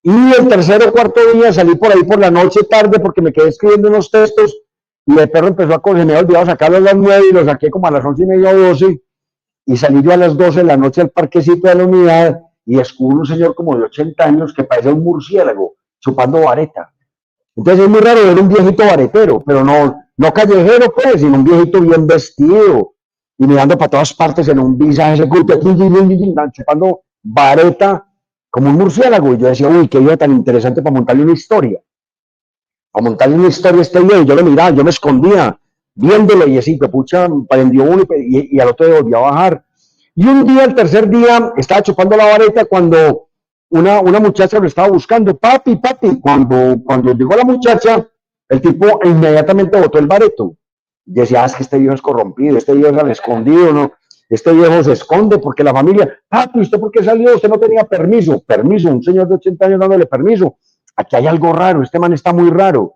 Y el tercer o cuarto día salí por ahí por la noche tarde porque me quedé escribiendo unos textos y el perro empezó a correr, me había olvidado sacarlo a las 9 y lo saqué como a las 11:30 o 12, y salí yo a las 12 de la noche al parquecito de la unidad y descubro un señor como de 80 años que parece un murciélago, chupando vareta. Entonces es muy raro ver un viejito varetero, pero no callejero pues, sino un viejito bien vestido y mirando para todas partes en un visaje, chupando vareta como un murciélago. Y yo decía, uy, qué vida tan interesante para montarle una historia. Para montarle una historia a este día, y yo lo miraba, yo me escondía viéndolo, y así, que pucha, prendió uno y al otro día volvió a bajar. Y un día, el tercer día, estaba chupando la vareta cuando una muchacha lo estaba buscando, papi, papi. Cuando llegó la muchacha, el tipo inmediatamente botó el bareto. Y decía, es que este viejo es corrompido, este viejo es al escondido, ¿no? Este viejo se esconde porque la familia, papi, ¿usted por qué salió? Usted no tenía permiso. Permiso, un señor de 80 años dándole permiso. Aquí hay algo raro, este man está muy raro.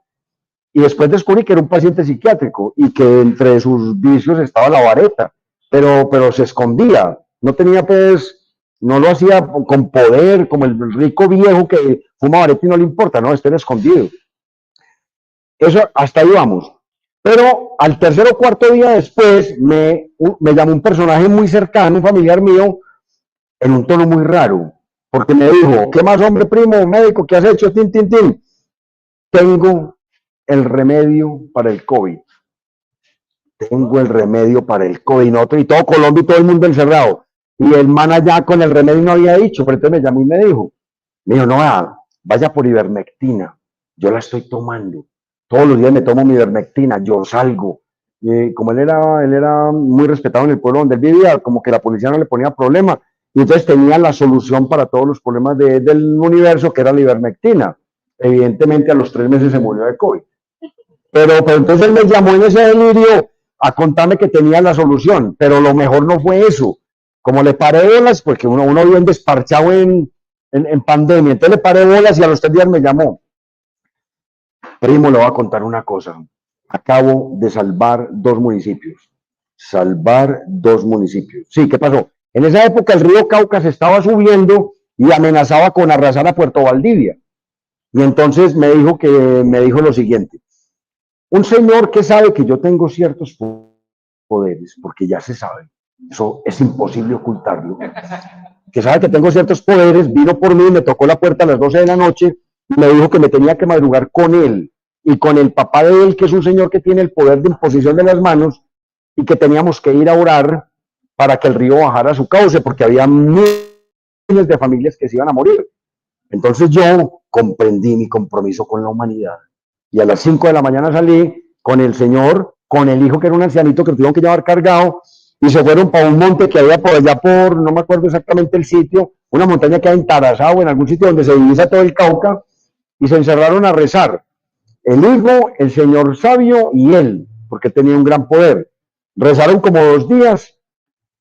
Y después descubrí que era un paciente psiquiátrico y que entre sus vicios estaba la vareta, pero se escondía, no tenía pues, no lo hacía con poder, como el rico viejo que fuma vareta y no le importa, no, está escondido. Eso, hasta ahí vamos. Pero al tercer o cuarto día después me llamó un personaje muy cercano, un familiar mío, en un tono muy raro, porque me dijo, ¿qué más, hombre, primo, médico, qué has hecho? Tin, tin, tin. Tengo el remedio para el COVID. Tengo el remedio para el COVID. Y todo Colombia y todo el mundo encerrado. Y el man allá con el remedio no había dicho, pero entonces me llamó y me dijo, no, vaya por ivermectina. Yo la estoy tomando. Todos los días me tomo mi ivermectina. Yo salgo. Como él era muy respetado en el pueblo donde él vivía, como que la policía no le ponía problema. Y entonces tenía la solución para todos los problemas del universo, que era la ivermectina. Evidentemente a los 3 meses se murió de COVID. Pero entonces él me llamó en ese delirio a contarme que tenía la solución, pero lo mejor no fue eso. Como le paré bolas, porque uno bien desparchado en pandemia, entonces le paré bolas y a los 3 días me llamó. Primo, le voy a contar una cosa. Acabo de salvar 2 municipios. Salvar 2 municipios. Sí, ¿qué pasó? En esa época el río Cauca se estaba subiendo y amenazaba con arrasar a Puerto Valdivia. Y entonces me dijo lo siguiente. Un señor que sabe que yo tengo ciertos poderes, porque ya se sabe, eso es imposible ocultarlo, que sabe que tengo ciertos poderes, vino por mí, me tocó la puerta a las 12 de la noche, y me dijo que me tenía que madrugar con él, y con el papá de él, que es un señor que tiene el poder de imposición de las manos, y que teníamos que ir a orar para que el río bajara a su cauce, porque había miles de familias que se iban a morir. Entonces yo comprendí mi compromiso con la humanidad. Y a las 5 de la mañana salí con el señor, con el hijo que era un ancianito que tuvieron que llevar cargado, y se fueron para un monte que había por allá no me acuerdo exactamente el sitio, una montaña que hay en Tarazá o en algún sitio donde se divisa todo el Cauca, y se encerraron a rezar. El hijo, el señor sabio y él, porque tenía un gran poder. Rezaron como 2 días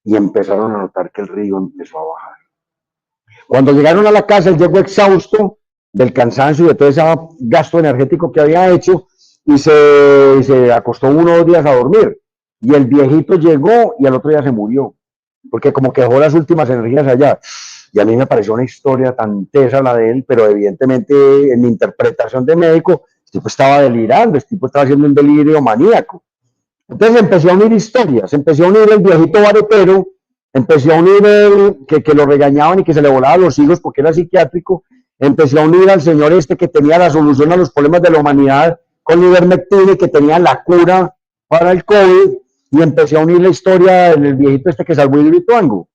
y empezaron a notar que el río empezó a bajar. Cuando llegaron a la casa, él llegó exhausto del cansancio y de todo ese gasto energético que había hecho y se acostó 1 o 2 días a dormir. Y el viejito llegó y al otro día se murió, porque como que dejó las últimas energías allá. Y a mí me pareció una historia tan tesa la de él, pero evidentemente en mi interpretación de médico, este tipo estaba delirando, este tipo estaba haciendo un delirio maníaco. Entonces empecé a unir historias, empecé a unir el viejito varetero, empecé a unir el que lo regañaban y que se le volaban los higos porque era psiquiátrico, empecé a unir al señor este que tenía la solución a los problemas de la humanidad con ivermectina y que tenía la cura para el COVID, y empecé a unir la historia del viejito este que salvó el Hidroituango.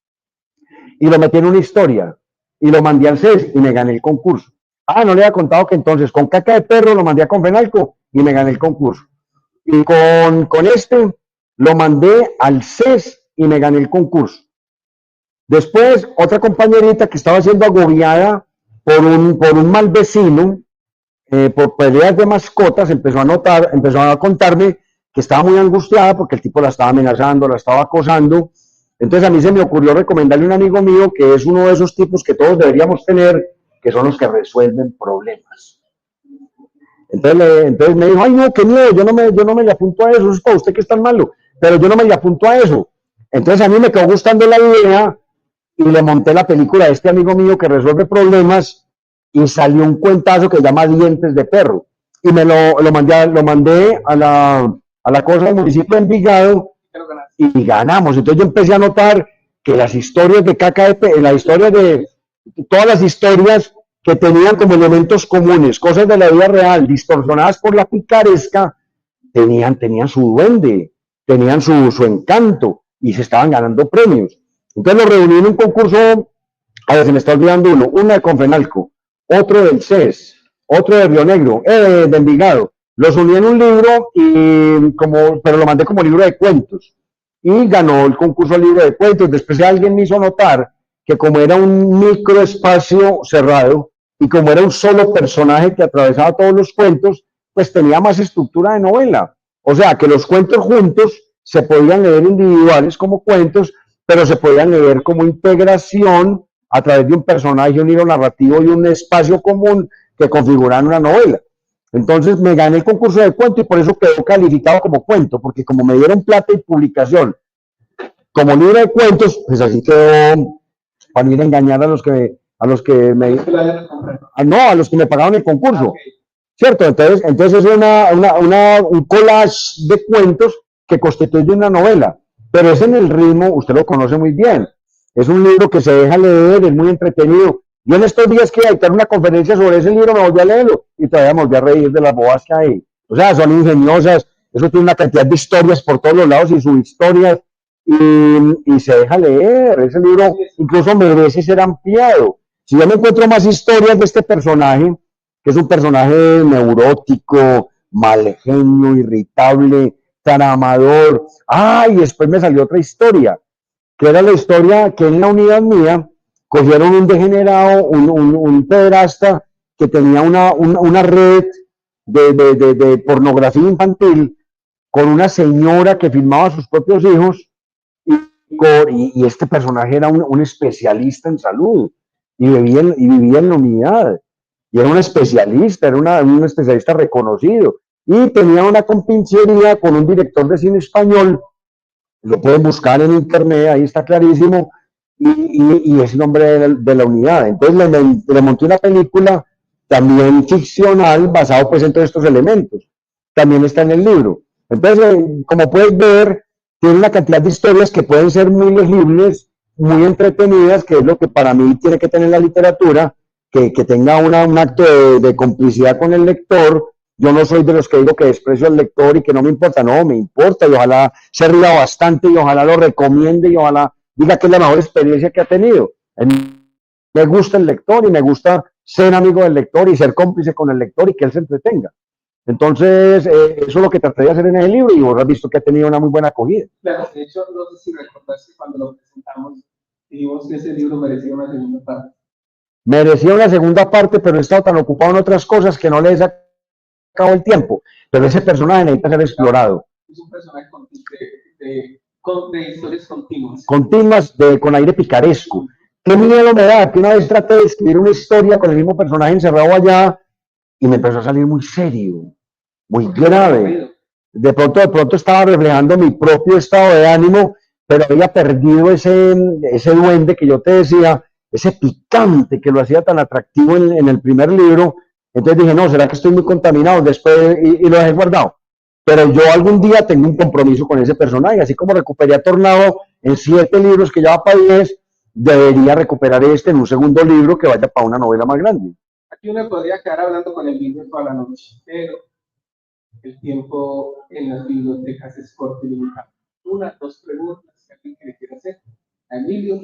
Y lo metí en una historia, y lo mandé al CES y me gané el concurso. No le había contado que entonces con caca de perro lo mandé a Confenalco y me gané el concurso. Y con este lo mandé al CES y me gané el concurso. Después, otra compañerita que estaba siendo agobiada por un mal vecino, por peleas de mascotas, empezó a contarme que estaba muy angustiada porque el tipo la estaba amenazando, la estaba acosando. Entonces a mí se me ocurrió recomendarle a un amigo mío que es uno de esos tipos que todos deberíamos tener, que son los que resuelven problemas. Entonces me dijo, ay no, qué miedo, yo no me le apunto a eso es para usted que es tan malo, pero yo no me le apunto a eso. Entonces a mí me quedó gustando la idea y le monté la película de este amigo mío que resuelve problemas y salió un cuentazo que se llama Dientes de Perro. y lo mandé a la cosa del municipio de Envigado y ganamos. Entonces yo empecé a notar que las historias de KKP, la historia de todas las historias que tenían como elementos comunes, cosas de la vida real, distorsionadas por la picaresca, tenían su duende, tenían su encanto y se estaban ganando premios. Entonces lo reuní en un concurso, a ver, se me está olvidando uno de Confenalco, otro del CES, otro de Río Negro, de Envigado. Los uní en un libro, pero lo mandé como libro de cuentos. Y ganó el concurso del libro de cuentos. Después alguien me hizo notar que como era un microespacio cerrado y como era un solo personaje que atravesaba todos los cuentos, pues tenía más estructura de novela. O sea, que los cuentos juntos se podían leer individuales como cuentos, pero se podían leer como integración a través de un personaje, un hilo narrativo y un espacio común que configuran una novela. Entonces me gané el concurso de cuento y por eso quedó calificado como cuento, porque como me dieron plata y publicación como libro de cuentos, pues así quedó, para ir a engañar a los que me a los que me pagaron el concurso. ¿Cierto? Entonces es un collage de cuentos que constituye una novela, pero es en el ritmo, usted lo conoce muy bien, es un libro que se deja leer, es muy entretenido. Yo en estos días que iba a dictar una conferencia sobre ese libro, me volví a leerlo y todavía me volví a reír de las bobas que hay. O sea, son ingeniosas, eso tiene una cantidad de historias por todos los lados y subhistorias, y se deja leer. Ese libro incluso merece ser ampliado. Si yo me encuentro más historias de este personaje, que es un personaje neurótico, mal genio, irritable, tramador. Y después me salió otra historia, que era la historia que en la unidad mía cogieron un degenerado, un pederasta que tenía una red de pornografía infantil con una señora que filmaba a sus propios hijos y este personaje era un especialista en salud y vivía en la unidad. Y era un especialista, era un especialista reconocido. Y tenía una compinchería con un director de cine español, lo pueden buscar en internet, ahí está clarísimo, y es el nombre de la unidad. Entonces le monté una película también ficcional basado pues en todos estos elementos. También está en el libro. Entonces, como puedes ver, tiene una cantidad de historias que pueden ser muy legibles, muy entretenidas, que es lo que para mí tiene que tener la literatura, que tenga un acto de complicidad con el lector. Yo no soy de los que digo que desprecio al lector y que no me importa, no, me importa y ojalá se ría bastante y ojalá lo recomiende y ojalá diga que es la mejor experiencia que ha tenido. Me gusta el lector y me gusta ser amigo del lector y ser cómplice con el lector y que él se entretenga. Entonces, eso es lo que traté de hacer en el libro y vos has visto que ha tenido una muy buena acogida. Claro, de hecho, no sé si recordaste cuando lo presentamos, dijimos que ese libro merecía una segunda parte. Merecía una segunda parte, pero he estado tan ocupado en otras cosas que no le he sacado el tiempo. Pero ese personaje necesita ser explorado. Es un personaje de historias continuas. Continuas, con aire picaresco. Qué miedo me da que una vez traté de escribir una historia con el mismo personaje encerrado allá y me empezó a salir muy serio, muy grave. De pronto estaba reflejando mi propio estado de ánimo, pero había perdido ese duende que yo te decía, ese picante que lo hacía tan atractivo en el primer libro. Entonces dije, no, ¿será que estoy muy contaminado? Después, y lo dejé guardado. Pero yo algún día tengo un compromiso con ese personaje, así como recuperé a Tornado en 7 libros que ya va para 10, debería recuperar este en un segundo libro que vaya para una novela más grande. Aquí uno podría quedar hablando con el libro toda la noche, pero el tiempo en las bibliotecas es corto y limitado. 2 preguntas que alguien que le quiera hacer a Emilio,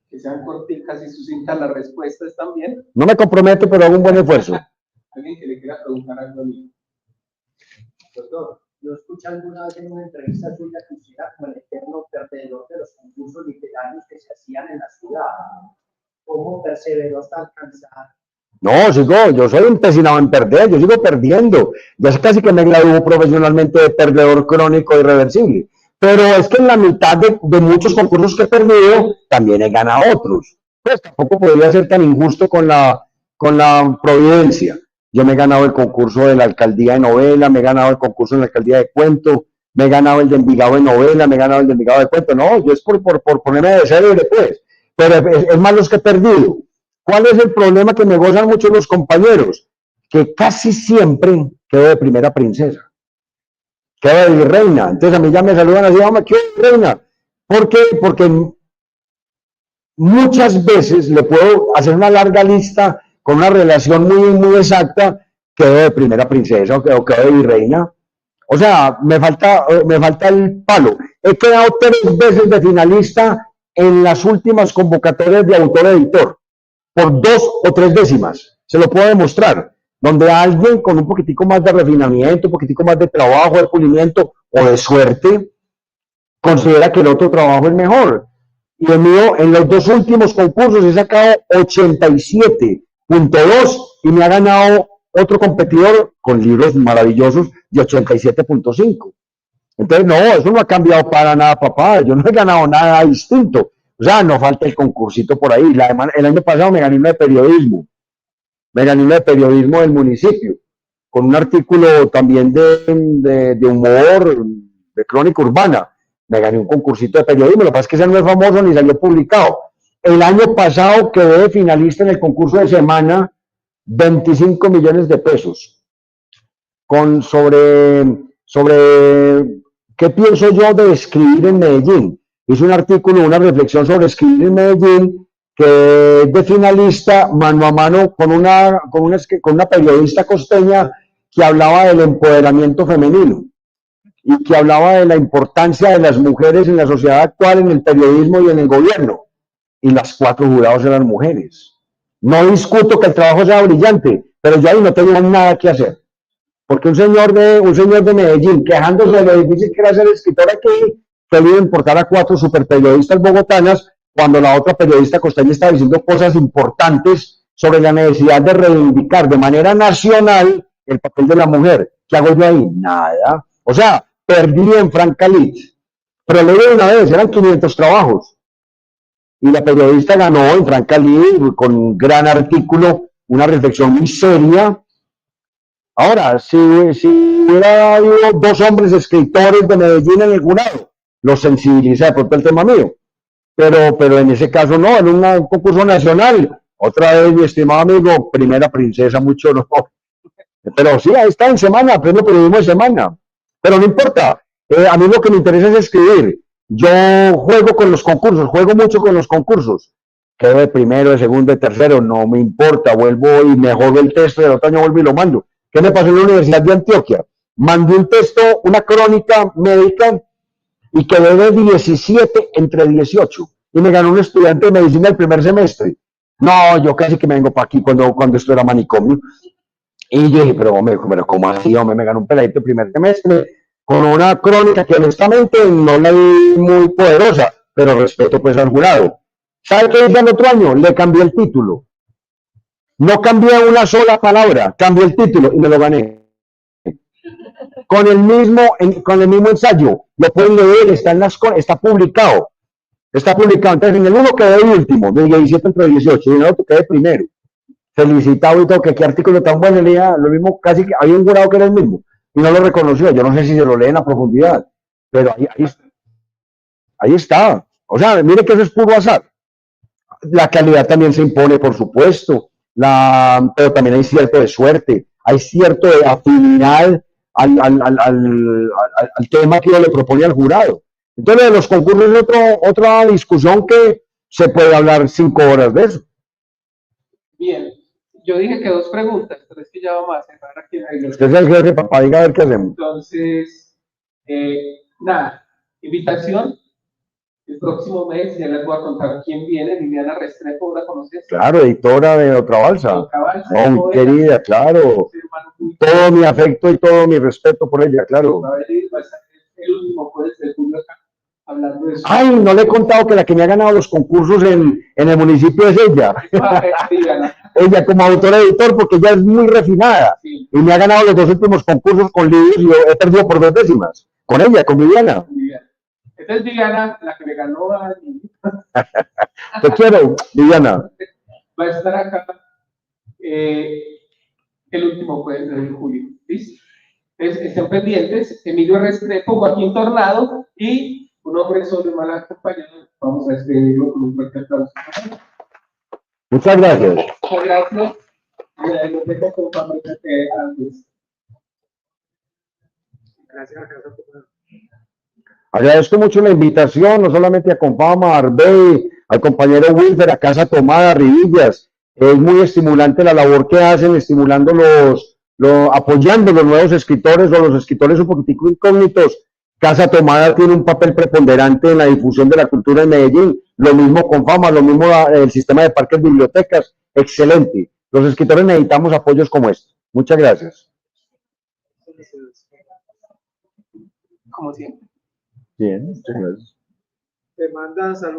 que sean corticas y sucintas las respuestas también. No me comprometo, pero hago un buen esfuerzo. Alguien que le quiera preguntar algo a Emilio. Doctor, yo escuché alguna vez en una entrevista suya que usted era como el eterno perdedor de los concursos literarios que se hacían en la ciudad. ¿Cómo perseveró hasta alcanzar? No, yo soy empecinado en perder, yo sigo perdiendo. Ya casi que me gradúo profesionalmente de perdedor crónico irreversible. Pero es que en la mitad de muchos concursos que he perdido, también he ganado otros. Pues tampoco podría ser tan injusto con la providencia. Yo me he ganado el concurso de la alcaldía de novela, me he ganado el concurso de la alcaldía de cuento, me he ganado el de Envigado de novela, me he ganado el de Envigado de cuento. No, yo es por ponerme de célebre, pues. Pero es más los que he perdido. ¿Cuál es el problema que me gozan mucho los compañeros? que casi siempre quedo de primera princesa, quedo de virreina. Entonces a mí ya me saludan así, vamos, ¿qué virreina? ¿Por qué? Porque muchas veces le puedo hacer una larga lista con una relación muy exacta, quedo de primera princesa o quedo de virreina. O sea, me falta el palo. He quedado 3 veces de finalista en las últimas convocatorias de autor-editor, por 2 o 3 décimas. Se lo puedo demostrar. Donde alguien con un poquitico más de refinamiento, un poquitico más de trabajo, de pulimiento o de suerte, considera que el otro trabajo es mejor. Y el mío, en los 2 últimos concursos he sacado 87.2 y me ha ganado otro competidor con libros maravillosos de 87.5. Entonces, no, eso no ha cambiado para nada, papá. Yo no he ganado nada distinto. O sea, no falta el concursito por ahí. El año pasado me gané uno de periodismo. Me gané uno de periodismo del municipio, con un artículo también de humor, de crónica urbana. Me gané un concursito de periodismo. Lo que pasa es que ese no es famoso ni salió publicado. El año pasado quedé finalista en el concurso de semana, 25 millones de pesos. Sobre qué pienso yo de escribir en Medellín. Hice un artículo, una reflexión sobre escribir en Medellín, que es de finalista mano a mano con una periodista costeña que hablaba del empoderamiento femenino y que hablaba de la importancia de las mujeres en la sociedad actual, en el periodismo y en el gobierno. Y las 4 jurados eran mujeres. No discuto que el trabajo sea brillante, pero yo ahí no tenía nada que hacer. Porque un señor de Medellín, quejándose de lo difícil que era ser escritor aquí, que le iba a importar a 4 superperiodistas bogotanas, cuando la otra periodista costeña estaba diciendo cosas importantes sobre la necesidad de reivindicar de manera nacional el papel de la mujer. ¿Qué hago yo ahí? Nada. O sea, perdí en Francalit. Pero lo de una vez, eran 500 trabajos. Y la periodista ganó en Francalit con un gran artículo, una reflexión muy seria. Ahora, si hubiera habido 2 hombres escritores de Medellín en el jurado, los sensibiliza de pronto el tema mío. Pero en ese caso no, en un concurso nacional. Otra vez, mi estimado amigo, primera princesa, mucho no. Pero sí, ahí está en semana, premio periodismo de semana. Pero no importa, a mí lo que me interesa es escribir. Yo juego con los concursos, juego mucho con los concursos. Quedo de primero, de segundo, de tercero, no me importa, vuelvo y mejoro el texto y el otro año vuelvo y lo mando. ¿Qué me pasó en la Universidad de Antioquia? Mandé un texto, una crónica médica, y quedé de 17 entre 18. Y me ganó un estudiante de medicina el primer semestre. No, yo casi que me vengo para aquí cuando esto era manicomio. Y yo dije, pero ¿cómo así, hombre? Me ganó un peladito el primer semestre con una crónica que honestamente no la vi muy poderosa, pero respeto pues al jurado. ¿Sabe qué hice el otro año? Le cambié el título. No cambié una sola palabra, cambié el título y me lo gané. Con el mismo ensayo, lo pueden leer, está publicado. Está publicado. Entonces, en el uno quedé último, de 17 entre 18, y en el otro quedé primero. Felicitado y todo, que qué artículo tan bueno, leía lo mismo, casi que había un jurado que era el mismo, y no lo reconoció. Yo no sé si se lo leen a profundidad, pero ahí está. O sea, mire que eso es puro azar. La calidad también se impone, por supuesto, pero también hay cierto de suerte, hay cierto de afinidad al tema que uno le propone al jurado. Entonces, los concursos es otra discusión que se puede hablar 5 horas de eso. Bien, yo dije que 2 preguntas, pero es que ya vamos a cerrar aquí. Usted es el jefe, papá, diga a ver qué hacemos. Entonces, nada, invitación. El próximo mes ya les voy a contar quién viene. Liliana Restrepo, ¿la conoces? Claro, editora de Otra Balsa. Otra Balsa. Oh, querida, claro. Todo mi afecto y todo mi respeto por ella, claro. Va a venir, va a estar el último jueves de julio acá, hablando de eso. Ay, no le he contado que la que me ha ganado los concursos en el municipio es ella. Ella como autora editor, porque ella es muy refinada. Sí. Y me ha ganado los 2 últimos concursos con libros y yo he perdido por 2 décimas. Con ella, con Viviana. Esta es Viviana, la que me ganó a Te quiero, Viviana. Va a estar acá el último jueves de julio. ¿Listo? Entonces, estén pendientes. Emilio Restrepo, Joaquín Tornado y un hombre solo y mal acompañado. Vamos a despedirlo con un fuerte aplauso. Muchas gracias. Muchas gracias. la biblioteca Confama que antes. Gracias a Casa Tomada. Agradezco mucho la invitación, no solamente a Confama, a Arbey, al compañero Wilfer, a Casa Tomada, a Rivillas. Es muy estimulante la labor que hacen, estimulando apoyando los nuevos escritores o los escritores un poquitico incógnitos. Casa Tomada tiene un papel preponderante en la difusión de la cultura en Medellín. Lo mismo Confama, lo mismo el sistema de parques, bibliotecas. Excelente. Los escritores necesitamos apoyos como este. Muchas gracias. Como siempre. Bien, muchas gracias. Te manda saludos.